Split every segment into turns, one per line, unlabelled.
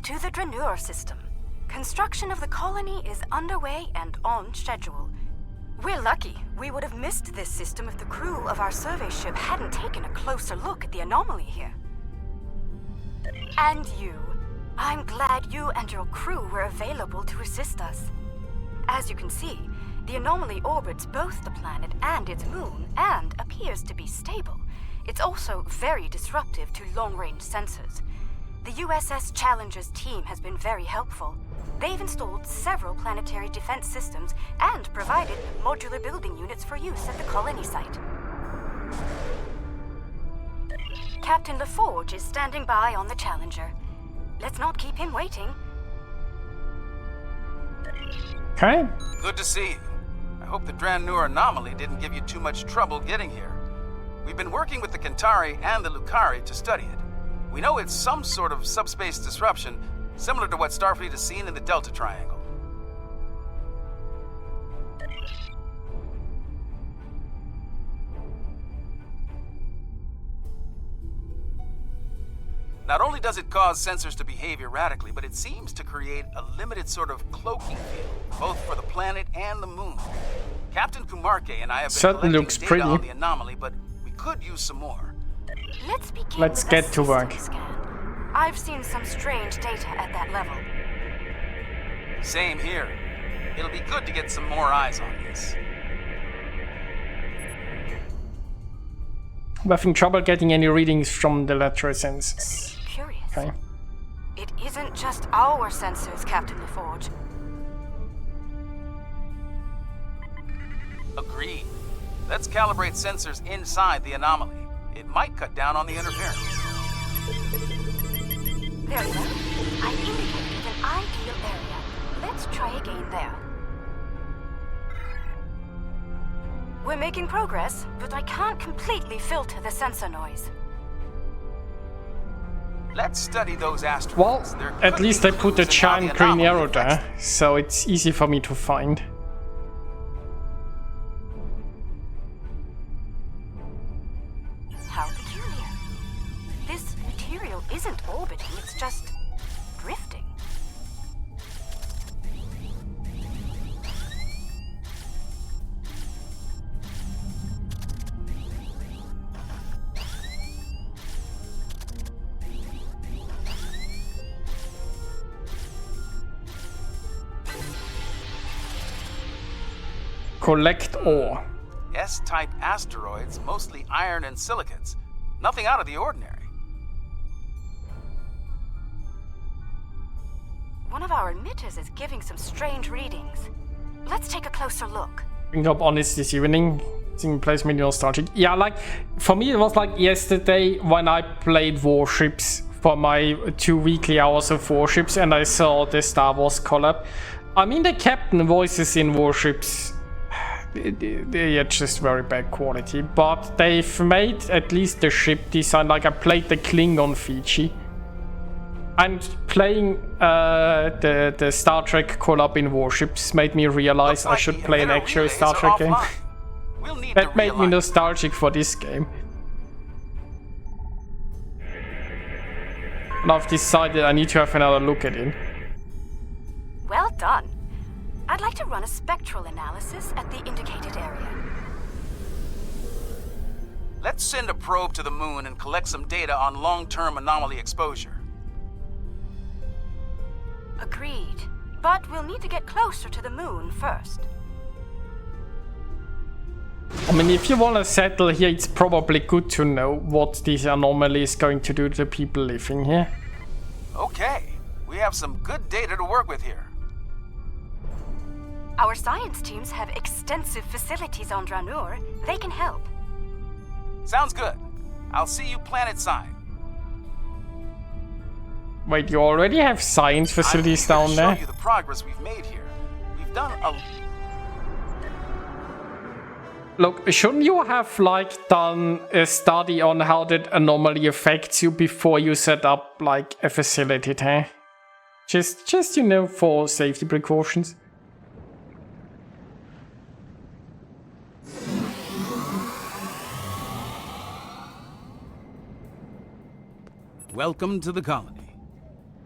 Welcome to the Draeneur system. Construction of the colony is underway and on schedule. We're lucky. We would have missed this system if the crew of our survey ship hadn't taken a closer look at the anomaly here. And you. I'm glad you and your crew were available to assist us. As you can see, the anomaly orbits both the planet and its moon and appears to be stable. It's also very disruptive to long-range sensors. The USS Challenger's team has been very helpful. They've installed several planetary defense systems and provided modular building units for use at the colony site. Captain LaForge is standing by on the Challenger. Let's not keep him waiting.
Okay.
Good to see you. I hope the Draeneur anomaly didn't give you too much trouble getting here. We've been working with the Kentari and the Lucari to study it. We know it's some sort of subspace disruption, similar to what Starfleet has seen in the Delta Triangle. Not only does it cause sensors to behave erratically, but it seems to create a limited sort of cloaking field, both for the planet and the moon. Captain Kumarke and I have been
Certainly
collecting
looks
data
pretty.
on the anomaly, but we could use some more.
Let's
get to work.
Scan. I've seen some strange data at that level.
Same here. It'll be good to get some more eyes on this.
I'm having trouble getting any readings from the lateral sensors.
Curious.
Okay.
It isn't just our sensors, Captain LaForge.
Agreed. Let's calibrate sensors inside the anomaly. It might cut down on the interference.
Very well. I indicated an ideal area. Let's try again there. We're making progress, but I can't completely filter the sensor noise.
Let's study those asteroids.
Well,
There
at
could
least
be
I put a
clues in how
giant
the
green
anomaly
arrow
affects
there, so it's easy for me to find.
How peculiar. This material isn't orbiting, it's just drifting.
Collect ore.
S-type asteroids, mostly iron and silicates. Nothing out of the ordinary.
One of our emitters is giving some strange readings. Let's take a closer look.
Bring up honest this evening. Seeing place me nostalgic. Yeah, like for me it was like yesterday when I played Warships for my 2 weekly hours of Warships and I saw the Star Wars collab. I mean the captain voices in Warships, they're just very bad quality, but they've made at least the ship design. Like I played the Klingon Fiji, and playing the Star Trek collab in Warships made me realize I should play an actual Star Trek game.
We'll need
That
to
made me
realign.
nostalgic for this game. And I've decided I need to have another look at it.
Well done. I'd like to run a spectral analysis at the indicated area.
Let's send a probe to the moon and collect some data on long-term anomaly exposure.
Agreed. But we'll need to get closer to the moon first.
I mean, if you want to settle here, it's probably good to know what this anomaly is going to do to the people living here.
Okay, we have some good data to work with here.
Our science teams have extensive facilities on Draeneur. They can help.
Sounds good. I'll see you planet-side.
Wait, you already have science facilities down
I'll
there?
show you the progress we've made here. We've done a...
Look, shouldn't you have like done a study on how that anomaly affects you before you set up like a facility there? Just you know, for safety precautions.
Welcome to the colony.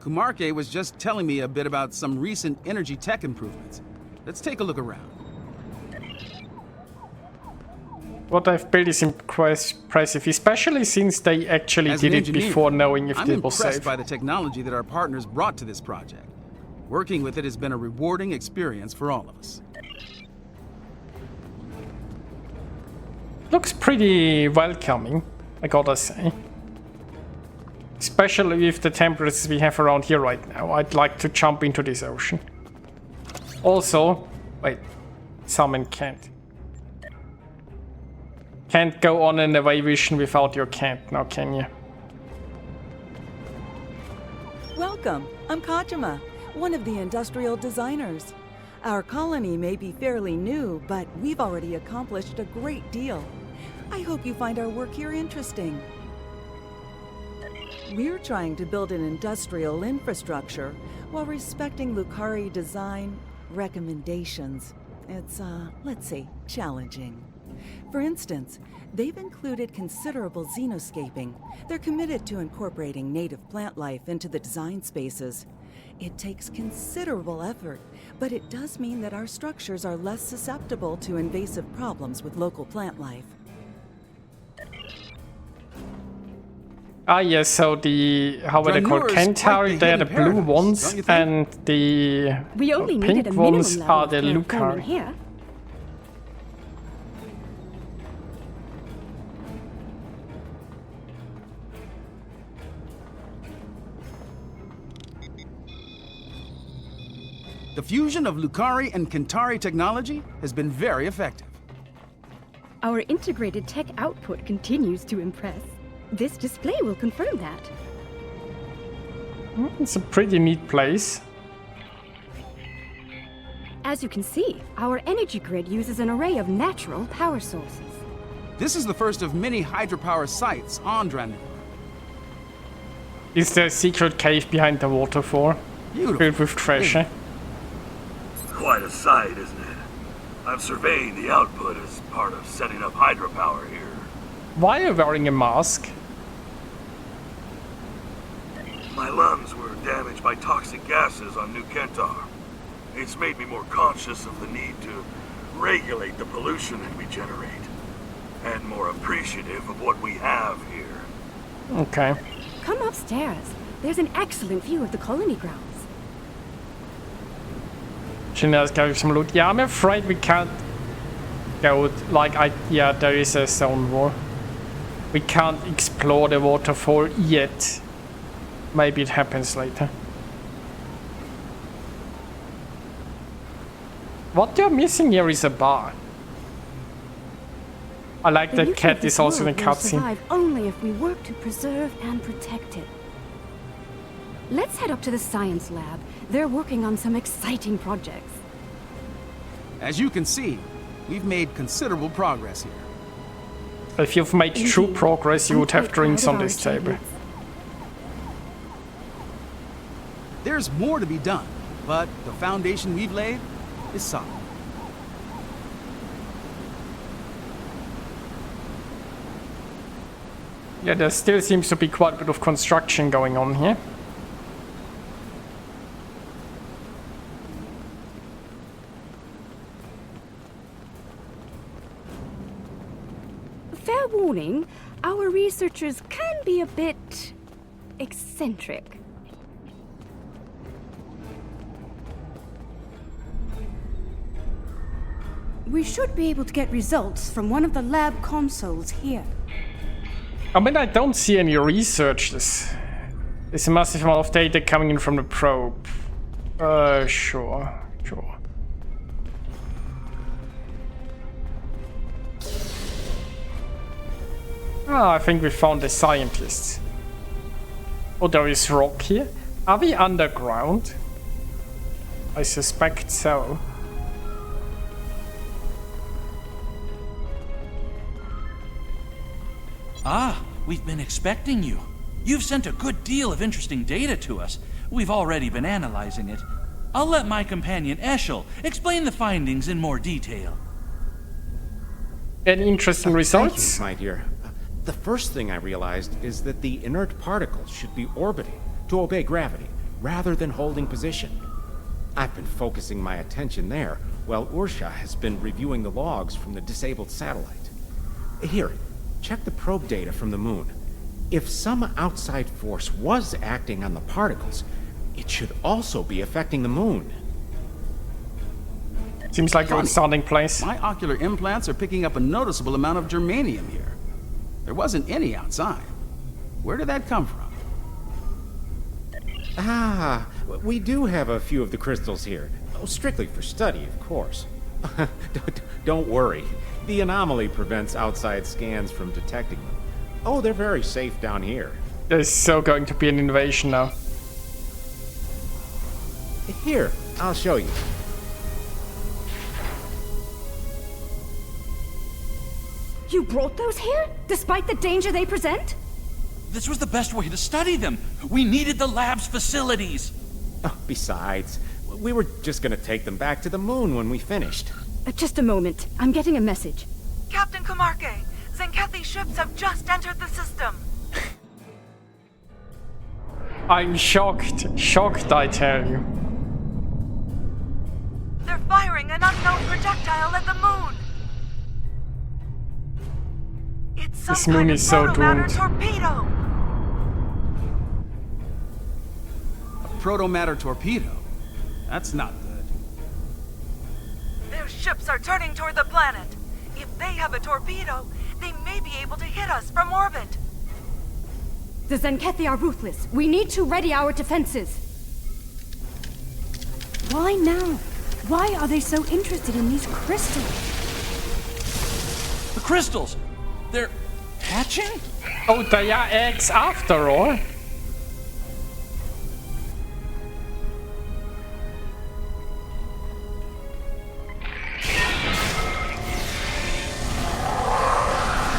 Kumarke was just telling me a bit about some recent energy tech improvements. Let's take a look around.
What I've built is impressive, especially since they actually
As an
did it
engineer,
before knowing if
I'm
it was
impressed
safe.
by the technology that our partners brought to this project. Working with it has been a rewarding experience for all of us.
Looks pretty welcoming, I gotta say. Especially with the temperatures we have around here right now. I'd like to jump into this ocean. Also, wait, summon can't. Can't go on an away vision without your can't now, can you?
Welcome, I'm Kajima, one of the industrial designers. Our colony may be fairly new, but we've already accomplished a great deal. I hope you find our work here interesting. We're trying to build an industrial infrastructure while respecting Lucari design recommendations. It's, let's say, challenging. For instance, they've included considerable xenoscaping. They're committed to incorporating native plant life into the design spaces. It takes considerable effort, but it does mean that our structures are less susceptible to invasive problems with local plant life.
Ah yes, so the, how were they called? Kentari, they're the blue ones, and the
We only
pink
needed a minimum
ones
level
are
of
the
terraforming
Lucari.
here.
The fusion of Lucari and Kentari technology has been very effective.
Our integrated tech output continues to impress. This display will confirm that.
It's a pretty neat place.
As you can see, our energy grid uses an array of natural power sources.
This is the first of many hydropower sites on Dranu.
Is there a secret cave behind the waterfall?
Beautiful.
Filled with treasure.
Quite a sight, isn't it? I'm surveying the output as part of setting up hydropower here.
Why are you wearing a mask?
My lungs were damaged by toxic gases on New Kentar. It's made me more conscious of the need to regulate the pollution that we generate, and more appreciative of what we have here.
Okay.
Come upstairs. There's an excellent view of the colony grounds.
Let's go with some loot. Yeah, I'm afraid we can't go, yeah, there is a stone wall. We can't explore the waterfall yet. Maybe it happens later. What you're missing here is a bar. I like
The
that
youth
cat
of this
is also in the
world will
cutscene.
survive only if we work to preserve and protect it. Let's head up to the science lab. They're working on some exciting projects.
As you can see, we've made considerable progress here.
If you've made true
Indeed.
progress, you
I'm
would have
quite
drinks
proud
on
of our
this table.
achievements.
There's more to be done, but the foundation we've laid is solid.
Yeah, there still seems to be quite a bit of construction going on here.
Fair warning, our researchers can be a bit eccentric. We should be able to get results from one of the lab consoles here.
I mean, I don't see any researchers. There's a massive amount of data coming in from the probe. Sure. I think we found the scientists. Oh, there is rock here. Are we underground? I suspect so.
Ah, we've been expecting you. You've sent a good deal of interesting data to us. We've already been analyzing it. I'll let my companion Eshel explain the findings in more detail.
Any interesting results?
Thank you, my dear. The first thing I realized is that the inert particles should be orbiting to obey gravity, rather than holding position. I've been focusing my attention there, while Ursha has been reviewing the logs from the disabled satellite. Here, check the probe data from the moon. If some outside force was acting on the particles, it should also be affecting the moon.
Seems like a good starting place.
My ocular implants are picking up a noticeable amount of germanium here. There wasn't any outside. Where did that come from?
Ah, we do have a few of the crystals here. Oh, strictly for study, of course. Don't worry. The anomaly prevents outside scans from detecting them. Oh, they're very safe down here.
There's so going to be an invasion now.
Here, I'll show you.
You brought those here, despite the danger they present?
This was the best way to study them. We needed the lab's facilities.
Oh, besides, we were just gonna take them back to the moon when we finished.
Just a moment. I'm getting a message.
Captain Kamarke, Zenkethi's ships have just entered the system.
I'm shocked. Shocked, I tell you.
They're firing an unknown projectile at the moon. It's some
This moon
kind of
is so
proto-matter
doomed.
torpedo.
Proto-matter torpedo? That's not good.
Their ships are turning toward the planet. If they have a torpedo, they may be able to hit us from orbit.
The Zenkethi are ruthless. We need to ready our defenses. Why now? Why are they so interested in these crystals?
The crystals! They're hatching?
Oh, they are eggs after all.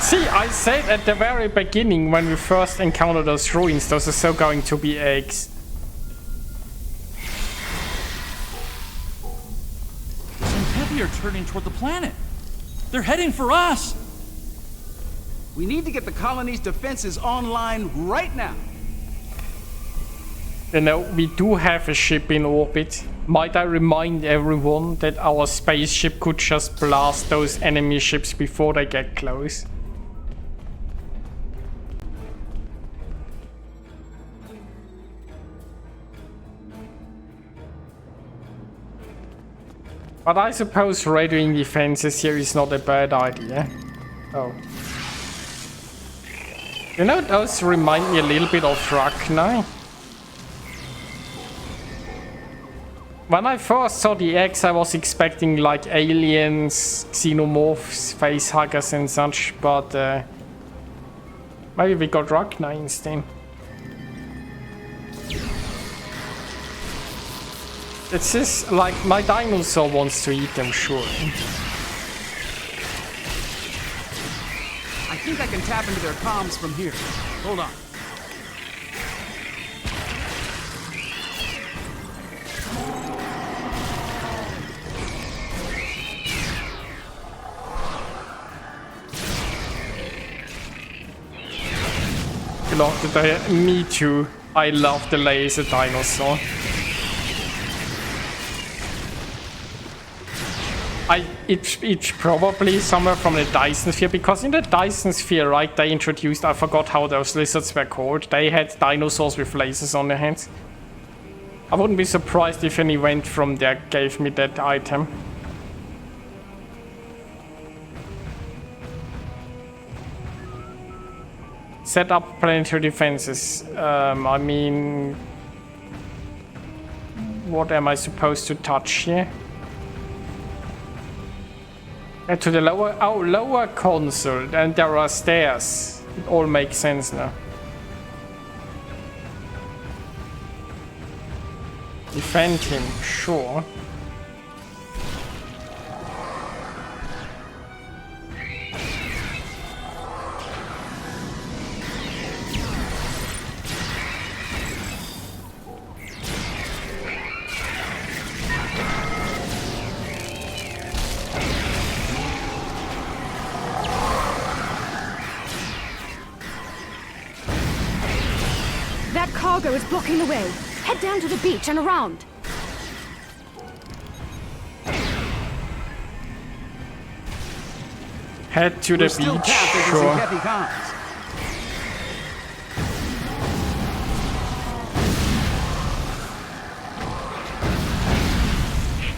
See, I said at the very beginning when we first encountered those ruins, those are so going to be eggs.
Zenkethi are turning toward the planet. They're heading for us.
We need to get the colony's defenses online right now.
You know, we do have a ship in orbit. Might I remind everyone that our spaceship could just blast those enemy ships before they get close? But I suppose radioing defenses here is not a bad idea. Oh. You know, those remind me a little bit of Ragnar. When I first saw the eggs, I was expecting like aliens, xenomorphs, facehuggers and such, but maybe we got Ragnar instead. It's just like my dinosaur wants to eat them, sure.
I think I can tap into their comms from here. Hold on.
Me too. I love the laser dinosaur. It's probably somewhere from the Dyson Sphere, because in the Dyson Sphere, right, they introduced, I forgot how those lizards were called, they had dinosaurs with lasers on their heads. I wouldn't be surprised if an event from there gave me that item. Set up planetary defenses. I mean, what am I supposed to touch here? To the lower console, and there are stairs. It all makes sense now. Defend him, sure.
That cargo is blocking the way.
Head down to the beach and around.
Head to the beach, sure.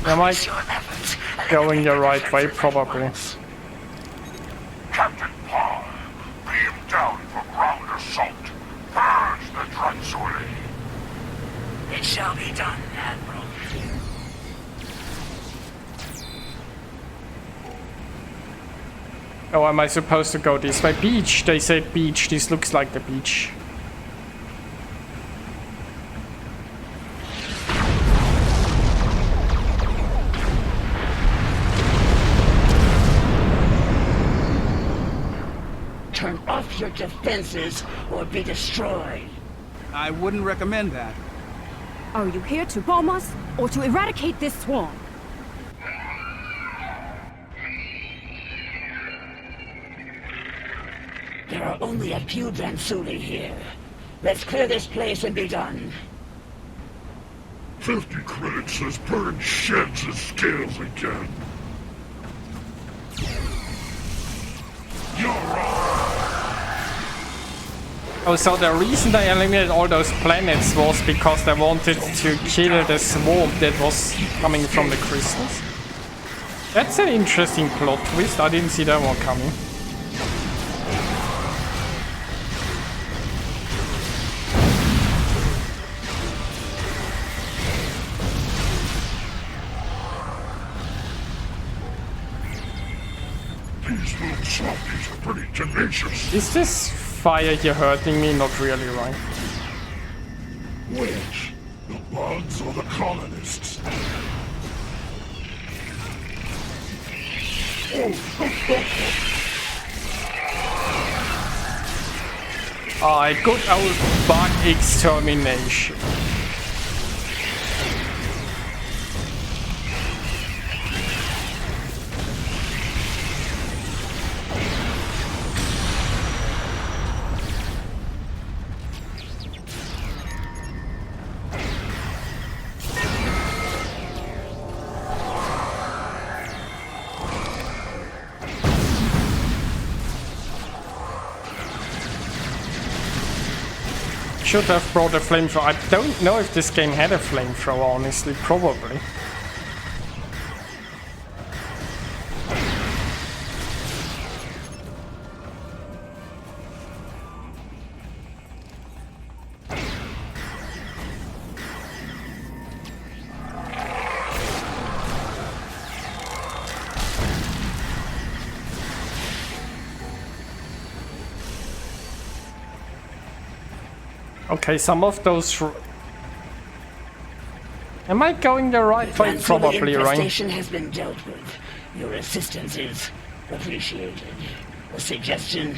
Am I going the right way? Probably.
Captain Paul, beam down for ground assault. Purge the Transuli.
It shall be done, Admiral.
Oh, am I supposed to go this way? Beach! They said beach. This looks like the beach.
Turn off your defenses or be destroyed.
I wouldn't recommend that.
Are you here to bomb us or to eradicate this swarm?
There are only a few Transuli here. Let's clear this place and be done.
50 credits says Burn sheds his scales again.
Oh, so the reason they eliminated all those planets was because they wanted to kill the swarm that was coming from the crystals? That's an interesting plot twist. I didn't see that one coming.
These little softies are pretty tenacious.
Is this fire here hurting me? Not really, right?
Which? The bugs or the colonists?
Alright, good old bug extermination. Should have brought a flamethrower. I don't know if this game had a flamethrower, honestly. Probably. Okay, some of those... Am I going the right way? Probably, right?
The infestation has been dealt with. Your assistance is appreciated. A suggestion?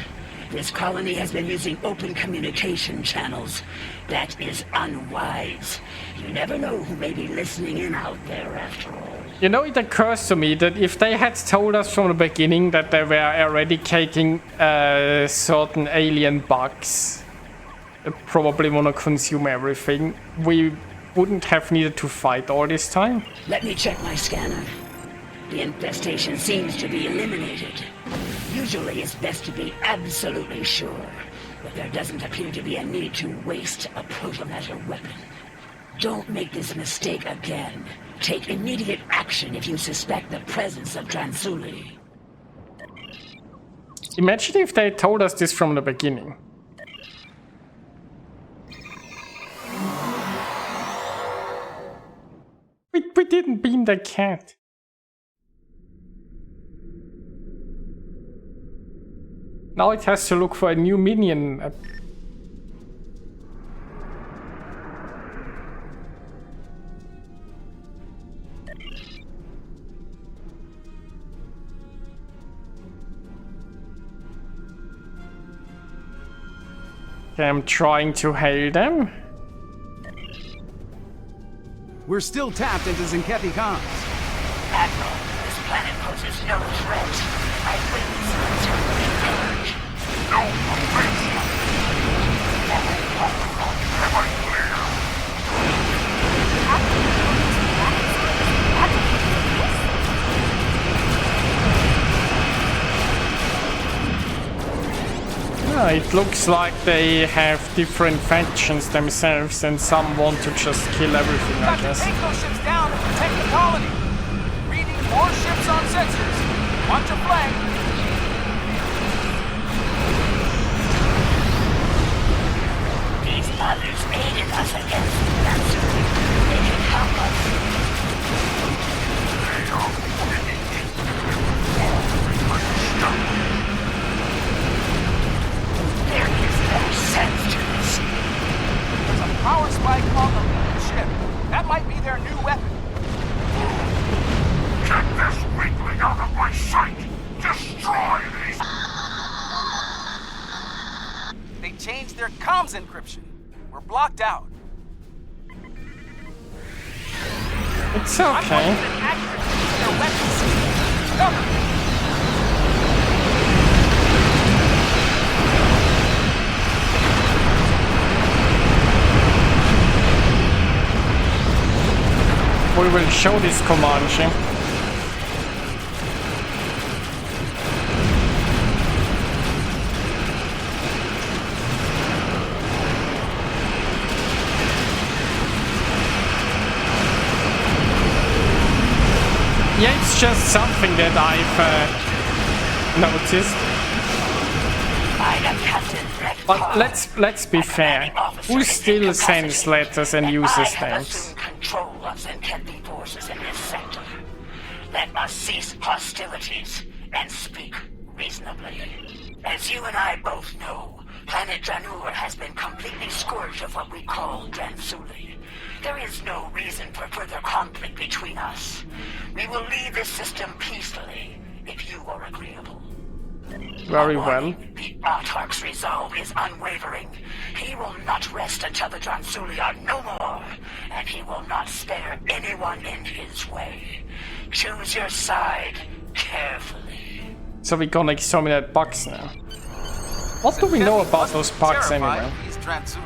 This colony has been using open communication channels. That is unwise. You never know who may be listening in out there after all.
You know, it occurs to me that if they had told us from the beginning that they were eradicating certain alien bugs, probably want to consume everything, we wouldn't have needed to fight all this time.
Let me check my scanner. The infestation seems to be eliminated. Usually it's best to be absolutely sure, but there doesn't appear to be a need to waste a protomatter weapon. Don't make this mistake again. Take immediate action if you suspect the presence of Transuli.
Imagine if they told us this from the beginning. We didn't beam the cat. Now it has to look for a new minion. Okay, I'm trying to hail them.
We're still tapped into Zinkethi comms.
Admiral, this planet poses no threat. I witness until we emerge.
No offense. Follow protocol. Am I clear?
Yeah, it looks like they have different factions themselves, and some want to just kill everything, I guess.
Take those ships down and protect the colony. Reading more ships on sensors. Watch your flank.
These others aided us against Nancy. They can help us.
They are winning. All we can stop.
There is no sense to this.
There's a power spike on the lead ship. That might be their new weapon.
Get this weakling out of my sight! Destroy these...
They changed their comms encryption. We're blocked out.
It's
I'm
okay.
going to activate their weapon system. Cover me.
We will show this Comanche. Yeah, it's just something that I've noticed. But let's be fair. Who still sends letters and uses stamps?
Control of Zenkethi forces in this sector. Let us cease hostilities and speak reasonably. As you and I both know, planet Dranur has been completely scourged of what we call Dransuli. There is no reason for further conflict between us. We will leave this system peacefully, if you are agreeable.
Very well.
The Autarch's resolve is unwavering. He will not rest until the Dransuli are no more, and he will not spare anyone in his way. Choose your side carefully.
So we're gonna exterminate bugs now. What do we know about those bugs anyway?
These Dransuli.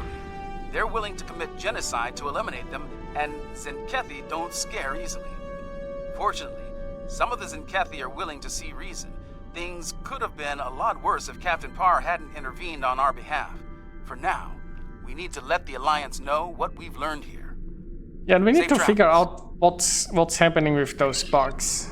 They're willing to commit genocide to eliminate them, and Zenkethi don't scare easily. Fortunately, some of the Zenkethi are willing to see reason. Things could have been a lot worse if Captain Parr hadn't intervened on our behalf. For now, we need to let the Alliance know what we've learned here.
Yeah, and we need
Safe
to
travels.
figure out what's happening with those bugs.